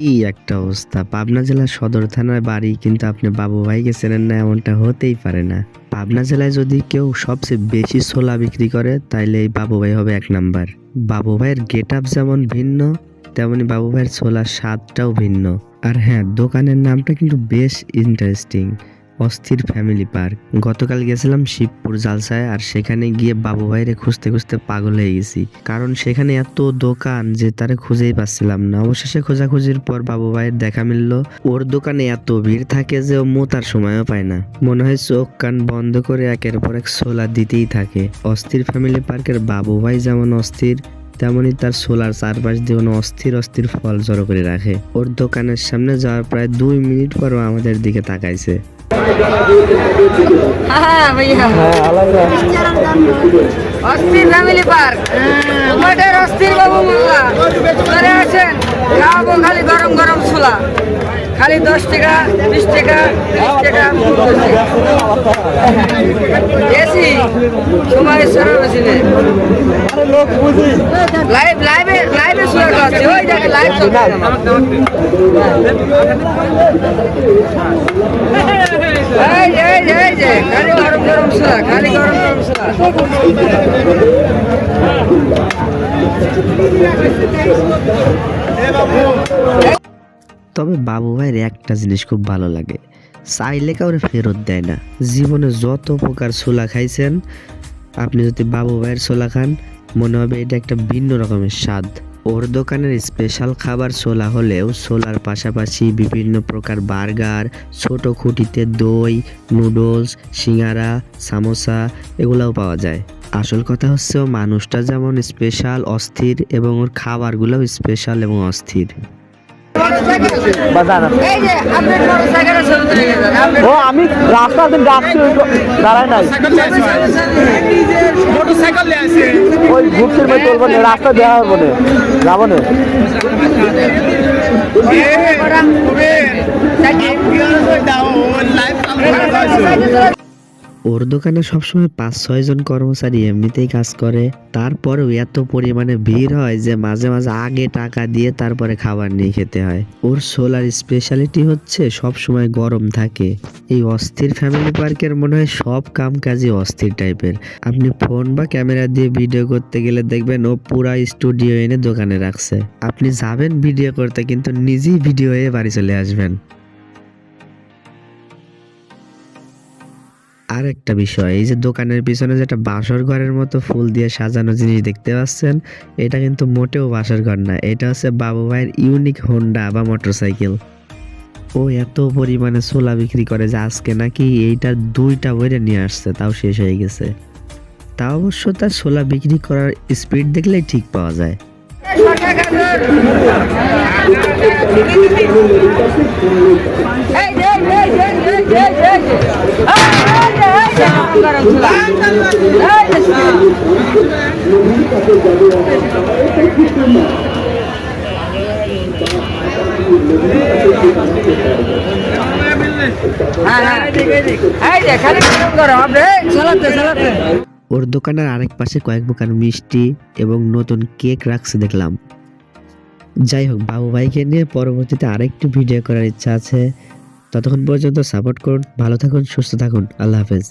কি একটা অবস্থা! পাবনা জেলার সদর থানায় বাড়ি, কিন্তু আপনি বাবু ভাইকে চেনেন না, এমনটা হতেই পারে না। পাবনা জেলায় যদি কেউ সবচেয়ে বেশি ছোলা বিক্রি করে তাইলে এই বাবু ভাই হবে ১ নাম্বার। বাবু ভাইয়ের গেটআপ যেমন ভিন্ন, তেমনি বাবু ভাইয়ের ছোলার স্বাদটাও ভিন্ন। আর হ্যাঁ, দোকানের নামটা কিন্তু বেশ ইন্টারেস্টিং, অস্থির ফ্যামিলি পার্ক। গতকাল গেছিলাম শিবপুর জালসায়, আর সেখানে গিয়ে বাবু ভাইরে খুঁজতে খুঁজতে পাগল হয়ে গেছি, কারণ সেখানে এত দোকান যে তারে খুঁজেই পাচ্ছিলাম না। অবশেষে খোঁজাখুঁজির পর বাবু ভাইয়ের দেখা মিলল। ওর দোকানে এত ভিড় থাকে যে ও মোতার সময়ও পায় না, মনে হয় চোখ কান বন্ধ করে একের পর এক ছোলা দিতেই থাকে। অস্থির ফ্যামিলি পার্কের বাবু ভাই যেমন অস্থির, তেমনি তার সোলার চারপাশ দিয়ে অস্থির অস্থির ফল জড়ো করে রাখে। ওর দোকানের সামনে যাওয়ার প্রায় 2 মিনিট পরও আমাদের দিকে তাকাইছে। অস্থির ফ্যামিলি পার্ক, আমাদের অস্থির বাবু মোল্লা চলে আসেন, খাবো খালি গরম গরম ছোলা, খালি 10 টাকা 20 টাকা 30 টাকা বেশি সময় সারা বেশি নেই। লাইভে ছোলা খাচ্ছে, ওই দেখে লাইভ চলছে। খালি গরম গরম ছোলা, খালি গরম গরম ছোলা। তবে বাবু ভাইয়ের একটা জিনিস খুব ভালো লাগে, চাইলে কাউরে ফেরত দেয় না। জীবনে যত প্রকার ছোলা খাইছেন, আপনি যদি বাবু ভাইয়ের ছোলা খান, মনে হবে এটা একটা ভিন্ন রকমের স্বাদ। ওর দোকানের স্পেশাল খাবার ছোলা হলেও ছোলার পাশাপাশি বিভিন্ন প্রকার বার্গার, ছোট খুঁটিতে দই, নুডলস, সিঙ্গারা, সামোসা এগুলাও পাওয়া যায়। আসল কথা হচ্ছে ও মানুষটা যেমন স্পেশাল অস্থির, এবং ওর খাবারগুলোও স্পেশাল এবং অস্থির। ও আমি রাস্তা ডাকছি, দাঁড়ায় নাই, ওই ঘুরতে চলবো না, রাস্তা দেওয়া হবে না, যাবো না। ওর দোকানে সবসময় ৫-৬ জন কর্মচারী এমনিতেই কাজ করে, তারপরেও এত পরিমাণে ভিড় হয় যে মাঝে মাঝে আগে টাকা দিয়ে তারপরে খাবার নিয়ে খেতে হয়। ওর সোলার স্পেশালিটি হচ্ছে সবসময় গরম থাকে। এই অস্থির ফ্যামিলি পার্কের মনে হয় সব কাম কাজই অস্থির টাইপের। আপনি ফোন বা ক্যামেরা দিয়ে ভিডিও করতে গেলে দেখবেন ও পুরা স্টুডিও এনে দোকানে রাখছে। আপনি যাবেন ভিডিও করতে, কিন্তু নিজেই ভিডিও হয়ে বাড়ি চলে আসবেন। আর একটা বিষয়, এই যে দোকানের পিছনে যেটা বাসর ঘরের মতো ফুল দিয়ে সাজানো জিনিস দেখতে পাচ্ছেন, এটা কিন্তু মোটেও বাসর ঘর না, এটা হচ্ছে বাবু ভাইয়ের ইউনিক হোন্ডা বা মোটরসাইকেল। ও এত পরিমাণে ছোলা বিক্রি করে যে আজকে নাকি এইটার 2টা বইরে নিয়ে আসছে, তাও শেষ হয়ে গেছে। তা অবশ্য তার ছোলা বিক্রি করার স্পিড দেখলেই ঠিক পাওয়া যায়। ওর দোকানের আরেক পাশে কয়েক প্রকার মিষ্টি এবং নতুন কেক রাখছে দেখলাম। যাই হোক, বাবু ভাইকে নিয়ে পরবর্তীতে আরেকটু ভিডিও করার ইচ্ছা আছে। ততক্ষণ পর্যন্ত সাপোর্ট করুন, ভালো থাকুন, সুস্থ থাকুন, আল্লাহ হাফেজ।